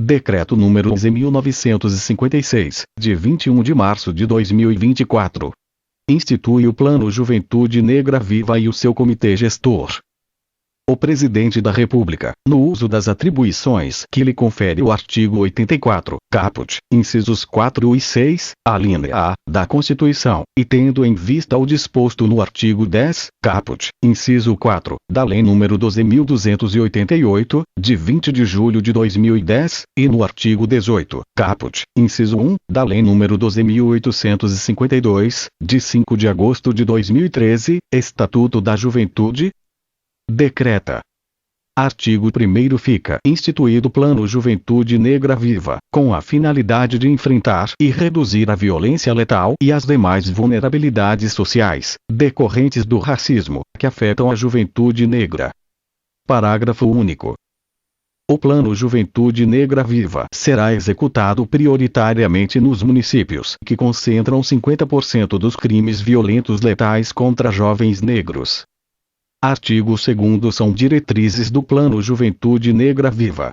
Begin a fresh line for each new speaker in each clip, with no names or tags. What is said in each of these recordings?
Decreto número 11.956, de 21 de março de 2024. Institui o Plano Juventude Negra Viva e o seu comitê gestor. O Presidente da República, no uso das atribuições que lhe confere o artigo 84, caput, incisos 4 e 6, alínea A, da Constituição, e tendo em vista o disposto no artigo 10, caput, inciso 4, da Lei nº 12.288, de 20 de julho de 2010, e no artigo 18, caput, inciso 1, da Lei nº 12.852, de 5 de agosto de 2013, Estatuto da Juventude, decreta. Artigo 1º fica instituído o Plano Juventude Negra Viva, com a finalidade de enfrentar e reduzir a violência letal e as demais vulnerabilidades sociais, decorrentes do racismo, que afetam a juventude negra. Parágrafo único. O Plano Juventude Negra Viva será executado prioritariamente nos municípios que concentram 50% dos crimes violentos letais contra jovens negros. Artigo 2º são diretrizes do Plano Juventude Negra Viva.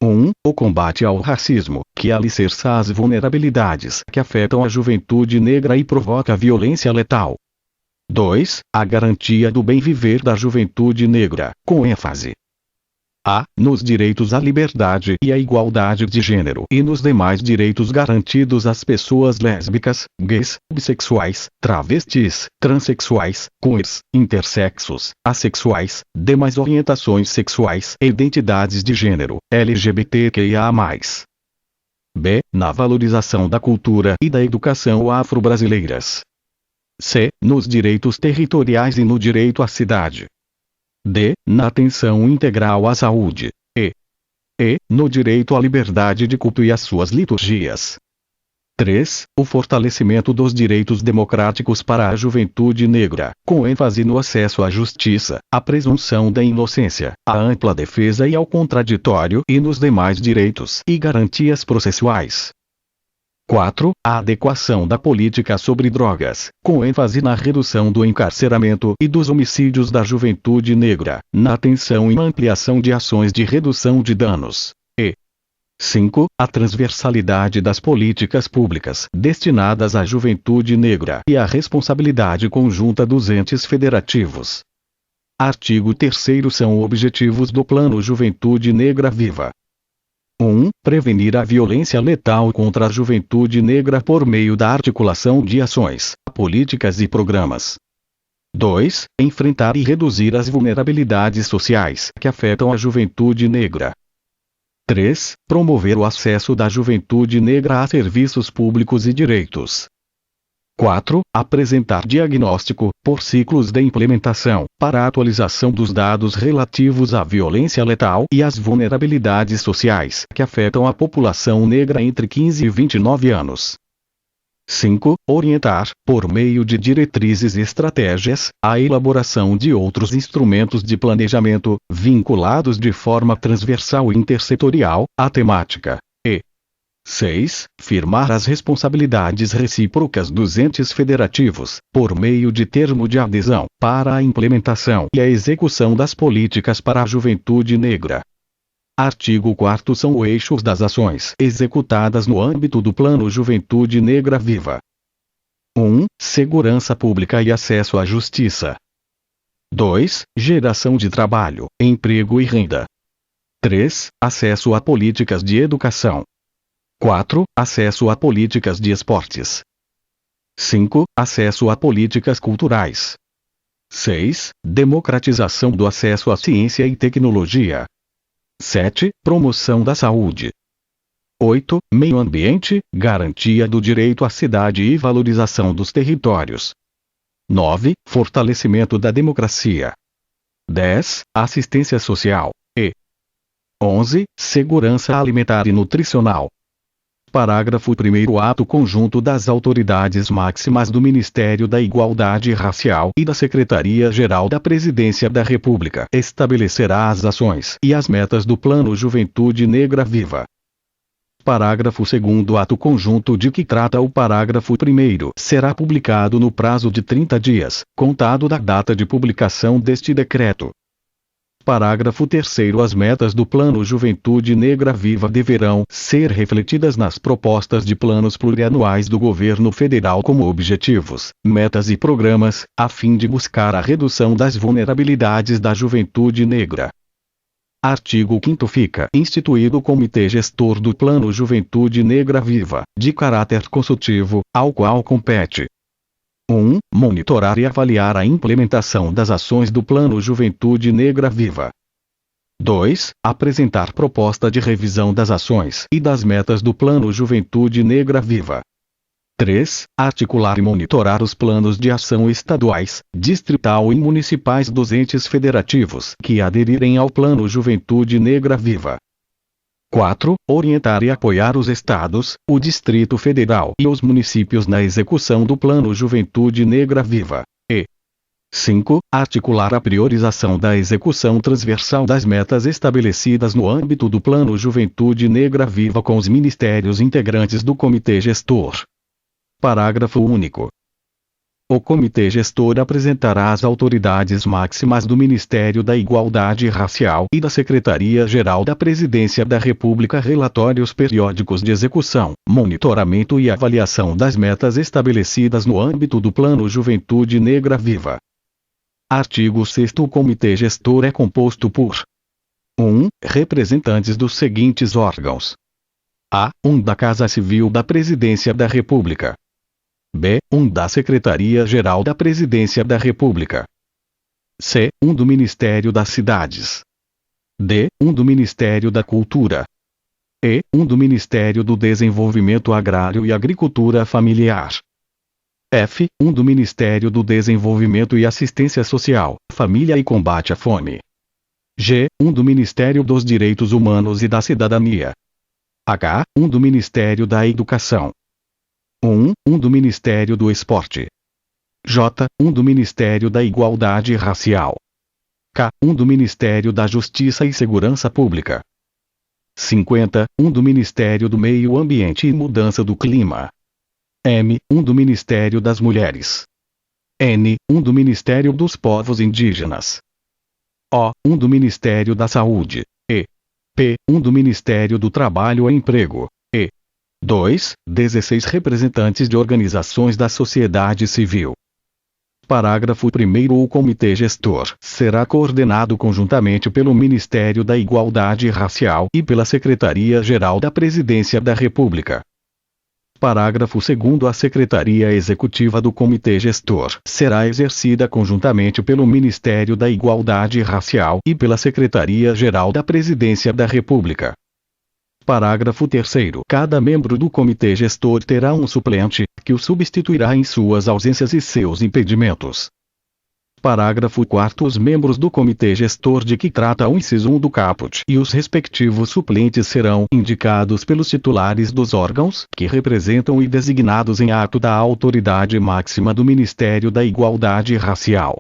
1. O combate ao racismo, que alicerça as vulnerabilidades que afetam a juventude negra e provoca violência letal. 2. A garantia do bem viver da juventude negra, com ênfase a. Nos direitos à liberdade e à igualdade de gênero e nos demais direitos garantidos às pessoas lésbicas, gays, bissexuais, travestis, transexuais, queers, intersexos, assexuais, demais orientações sexuais e identidades de gênero, LGBTQIA+. B. Na valorização da cultura e da educação afro-brasileiras. C. Nos direitos territoriais e no direito à cidade. D. Na atenção integral à saúde. E. No direito à liberdade de culto e às suas liturgias. 3. O fortalecimento dos direitos democráticos para a juventude negra, com ênfase no acesso à justiça, à presunção da inocência, à ampla defesa e ao contraditório e nos demais direitos e garantias processuais. 4. A adequação da política sobre drogas, com ênfase na redução do encarceramento e dos homicídios da juventude negra, na atenção e na ampliação de ações de redução de danos. E 5. A transversalidade das políticas públicas destinadas à juventude negra e a responsabilidade conjunta dos entes federativos. Artigo 3º são objetivos do Plano Juventude Negra Viva. 1. Prevenir a violência letal contra a juventude negra por meio da articulação de ações, políticas e programas. 2. Enfrentar e reduzir as vulnerabilidades sociais que afetam a juventude negra. 3. Promover o acesso da juventude negra a serviços públicos e direitos. 4. Apresentar diagnóstico, por ciclos de implementação, para a atualização dos dados relativos à violência letal e às vulnerabilidades sociais que afetam a população negra entre 15 e 29 anos. 5. Orientar, por meio de diretrizes e estratégias, a elaboração de outros instrumentos de planejamento, vinculados de forma transversal e intersetorial, à temática. 6. Firmar as responsabilidades recíprocas dos entes federativos, por meio de termo de adesão, para a implementação e a execução das políticas para a juventude negra. Artigo 4º são os eixos das ações executadas no âmbito do Plano Juventude Negra Viva. 1. Segurança pública e acesso à justiça. 2. Geração de trabalho, emprego e renda. 3. Acesso a políticas de educação. 4. Acesso a políticas de esportes. 5. Acesso a políticas culturais. 6. Democratização do acesso à ciência e tecnologia. 7. Promoção da saúde. 8. Meio ambiente, garantia do direito à cidade e valorização dos territórios. 9. Fortalecimento da democracia. 10. Assistência social. E 11. Segurança alimentar e nutricional. Parágrafo 1º. Ato conjunto das autoridades máximas do Ministério da Igualdade Racial e da Secretaria-Geral da Presidência da República estabelecerá as ações e as metas do Plano Juventude Negra Viva. Parágrafo 2º. Ato conjunto de que trata o parágrafo 1º será publicado no prazo de 30 dias, contado da data de publicação deste decreto. Parágrafo 3º. As metas do Plano Juventude Negra Viva deverão ser refletidas nas propostas de planos plurianuais do governo federal como objetivos, metas e programas, a fim de buscar a redução das vulnerabilidades da juventude negra. Artigo 5º. Fica instituído o Comitê Gestor do Plano Juventude Negra Viva, de caráter consultivo, ao qual compete: 1. Monitorar e avaliar a implementação das ações do Plano Juventude Negra Viva. 2. Apresentar proposta de revisão das ações e das metas do Plano Juventude Negra Viva. 3. Articular e monitorar os planos de ação estaduais, distrital e municipais dos entes federativos que aderirem ao Plano Juventude Negra Viva. 4. Orientar e apoiar os estados, o Distrito Federal e os municípios na execução do Plano Juventude Negra Viva. E 5. Articular a priorização da execução transversal das metas estabelecidas no âmbito do Plano Juventude Negra Viva com os ministérios integrantes do Comitê Gestor. Parágrafo único. O Comitê Gestor apresentará às autoridades máximas do Ministério da Igualdade Racial e da Secretaria-Geral da Presidência da República relatórios periódicos de execução, monitoramento e avaliação das metas estabelecidas no âmbito do Plano Juventude Negra Viva. Artigo 6º. O Comitê Gestor é composto por 1. Representantes dos seguintes órgãos: A. 1 da Casa Civil da Presidência da República. B. 1 da Secretaria-Geral da Presidência da República. C. 1 do Ministério das Cidades. D. 1 do Ministério da Cultura. E. 1 do Ministério do Desenvolvimento Agrário e Agricultura Familiar. F. 1 do Ministério do Desenvolvimento e Assistência Social, Família e Combate à Fome. G. 1 do Ministério dos Direitos Humanos e da Cidadania. H. 1 do Ministério da Educação. 1 do Ministério do Esporte. J. 1 do Ministério da Igualdade Racial. K. 1 do Ministério da Justiça e Segurança Pública. 50. 1 do Ministério do Meio Ambiente e Mudança do Clima. M. 1 do Ministério das Mulheres. N. 1 do Ministério dos Povos Indígenas. O. 1 do Ministério da Saúde. E. P. 1 do Ministério do Trabalho e Emprego. 2. 16 representantes de organizações da sociedade civil. Parágrafo 1º. O Comitê Gestor será coordenado conjuntamente pelo Ministério da Igualdade Racial e pela Secretaria-Geral da Presidência da República. Parágrafo 2º. A Secretaria Executiva do Comitê Gestor será exercida conjuntamente pelo Ministério da Igualdade Racial e pela Secretaria-Geral da Presidência da República. Parágrafo 3º. Cada membro do Comitê Gestor terá um suplente, que o substituirá em suas ausências e seus impedimentos. Parágrafo 4º. Os membros do Comitê Gestor de que trata o inciso 1 do caput e os respectivos suplentes serão indicados pelos titulares dos órgãos que representam e designados em ato da autoridade máxima do Ministério da Igualdade Racial.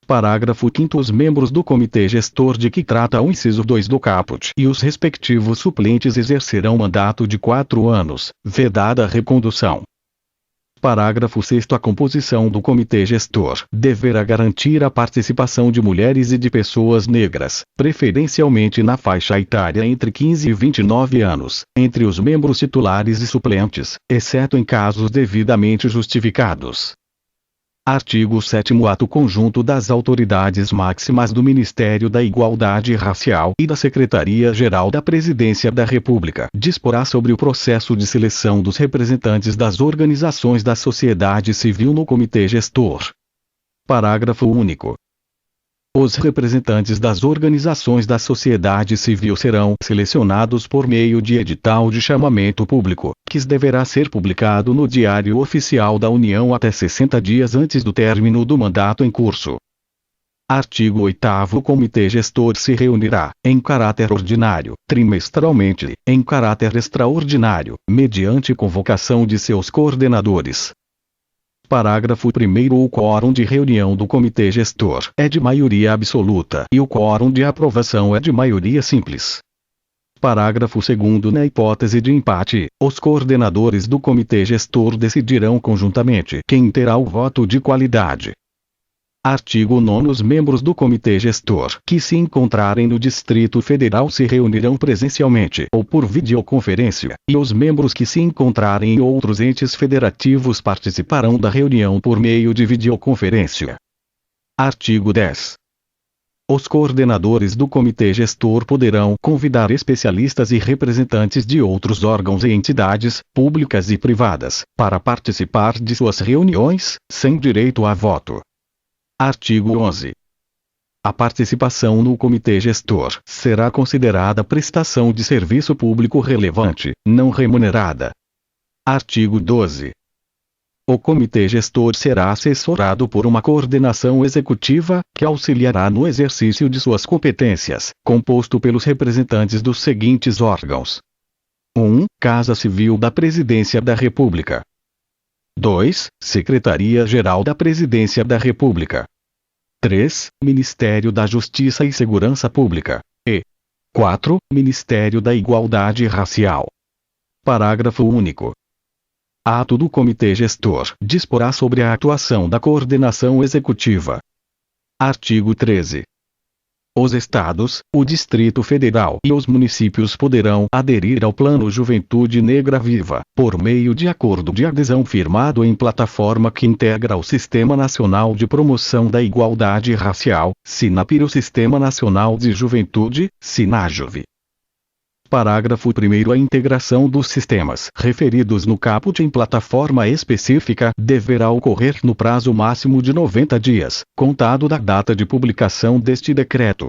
Parágrafo 5º. Os membros do Comitê Gestor de que trata o inciso 2 do caput e os respectivos suplentes exercerão mandato de 4 anos, vedada a recondução. Parágrafo 6º. A composição do Comitê Gestor deverá garantir a participação de mulheres e de pessoas negras, preferencialmente na faixa etária entre 15 e 29 anos, entre os membros titulares e suplentes, exceto em casos devidamente justificados. Artigo 7º. Ato conjunto das autoridades máximas do Ministério da Igualdade Racial e da Secretaria-Geral da Presidência da República disporá sobre o processo de seleção dos representantes das organizações da sociedade civil no Comitê Gestor. Parágrafo único. Os representantes das organizações da sociedade civil serão selecionados por meio de edital de chamamento público, que deverá ser publicado no Diário Oficial da União até 60 dias antes do término do mandato em curso. Artigo 8º. O Comitê Gestor se reunirá, em caráter ordinário, trimestralmente, em caráter extraordinário, mediante convocação de seus coordenadores. Parágrafo 1º. O quórum de reunião do Comitê Gestor é de maioria absoluta e o quórum de aprovação é de maioria simples. Parágrafo 2º. Na hipótese de empate, os coordenadores do Comitê Gestor decidirão conjuntamente quem terá o voto de qualidade. Artigo 9. Os membros do Comitê Gestor que se encontrarem no Distrito Federal se reunirão presencialmente ou por videoconferência, e os membros que se encontrarem em outros entes federativos participarão da reunião por meio de videoconferência. Artigo 10. Os coordenadores do Comitê Gestor poderão convidar especialistas e representantes de outros órgãos e entidades, públicas e privadas, para participar de suas reuniões, sem direito a voto. Artigo 11. A participação no Comitê Gestor será considerada prestação de serviço público relevante, não remunerada. Artigo 12. O Comitê Gestor será assessorado por uma coordenação executiva, que auxiliará no exercício de suas competências, composto pelos representantes dos seguintes órgãos: 1. Casa Civil da Presidência da República. 2. Secretaria-Geral da Presidência da República. 3. Ministério da Justiça e Segurança Pública. E 4. Ministério da Igualdade Racial. Parágrafo único. Ato do Comitê Gestor disporá sobre a atuação da coordenação executiva. Artigo 13. Os estados, o Distrito Federal e os municípios poderão aderir ao Plano Juventude Negra Viva, por meio de acordo de adesão firmado em plataforma que integra o Sistema Nacional de Promoção da Igualdade Racial, SINAP, e o Sistema Nacional de Juventude, SINAJUV. Parágrafo 1º. A integração dos sistemas referidos no caput em plataforma específica deverá ocorrer no prazo máximo de 90 dias, contado da data de publicação deste decreto.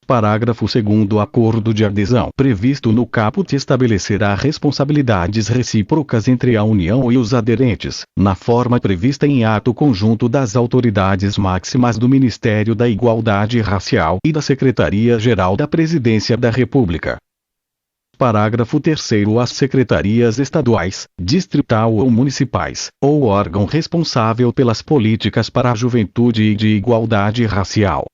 Parágrafo 2º. O acordo de adesão previsto no caput estabelecerá responsabilidades recíprocas entre a União e os aderentes, na forma prevista em ato conjunto das autoridades máximas do Ministério da Igualdade Racial e da Secretaria-Geral da Presidência da República. Parágrafo 3º. As secretarias estaduais, distrital ou municipais, ou órgão responsável pelas políticas para a juventude e de igualdade racial.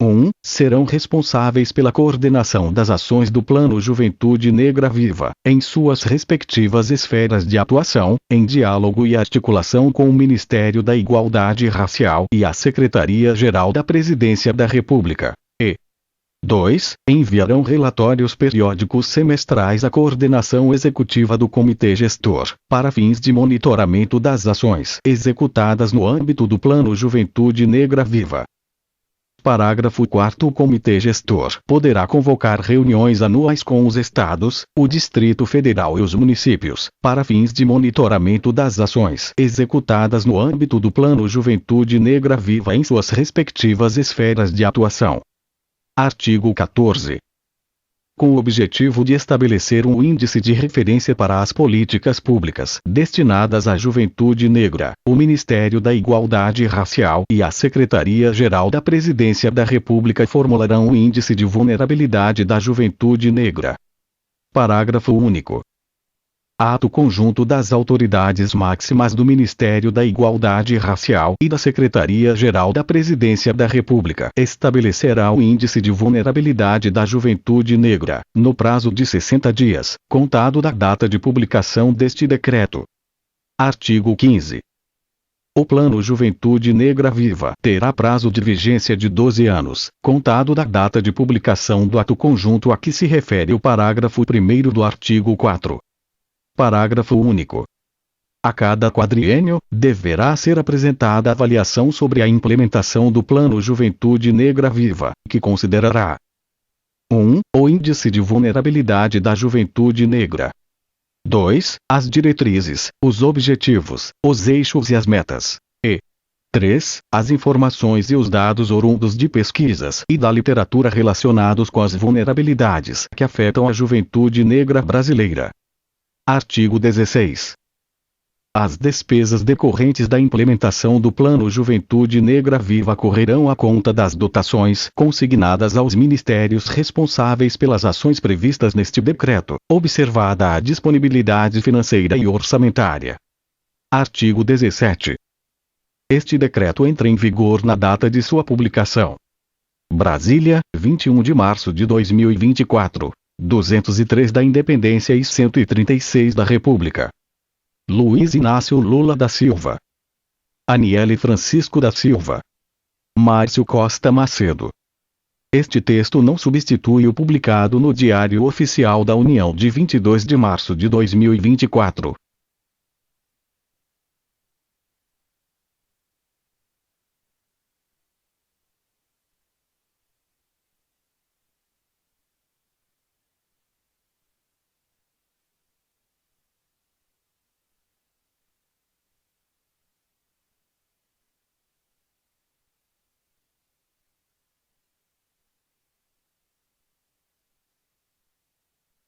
1. Serão responsáveis pela coordenação das ações do Plano Juventude Negra Viva, em suas respectivas esferas de atuação, em diálogo e articulação com o Ministério da Igualdade Racial e a Secretaria-Geral da Presidência da República. 2. Enviarão relatórios periódicos semestrais à coordenação executiva do Comitê Gestor, para fins de monitoramento das ações executadas no âmbito do Plano Juventude Negra Viva. Parágrafo 4º. O Comitê Gestor poderá convocar reuniões anuais com os estados, o Distrito Federal e os municípios, para fins de monitoramento das ações executadas no âmbito do Plano Juventude Negra Viva em suas respectivas esferas de atuação. Artigo 14. Com o objetivo de estabelecer um índice de referência para as políticas públicas destinadas à juventude negra, o Ministério da Igualdade Racial e a Secretaria-Geral da Presidência da República formularão o Índice de Vulnerabilidade da Juventude Negra. Parágrafo único. Ato conjunto das autoridades máximas do Ministério da Igualdade Racial e da Secretaria-Geral da Presidência da República estabelecerá o Índice de Vulnerabilidade da Juventude Negra, no prazo de 60 dias, contado da data de publicação deste decreto. Artigo 15. O Plano Juventude Negra Viva terá prazo de vigência de 12 anos, contado da data de publicação do ato conjunto a que se refere o parágrafo 1º do artigo 4. Parágrafo único. A cada quadriênio, deverá ser apresentada avaliação sobre a implementação do Plano Juventude Negra Viva, que considerará: 1. O Índice de Vulnerabilidade da Juventude Negra. 2. As diretrizes, os objetivos, os eixos e as metas. E 3. As informações e os dados oriundos de pesquisas e da literatura relacionados com as vulnerabilidades que afetam a juventude negra brasileira. Artigo 16. As despesas decorrentes da implementação do Plano Juventude Negra Viva correrão à conta das dotações consignadas aos ministérios responsáveis pelas ações previstas neste decreto, observada a disponibilidade financeira e orçamentária. Artigo 17. Este decreto entra em vigor na data de sua publicação. Brasília, 21 de março de 2024. 203 da Independência e 136 da República. Luiz Inácio Lula da Silva. Aniele Francisco da Silva. Márcio Costa Macedo. Este texto não substitui o publicado no Diário Oficial da União de 22 de março de 2024.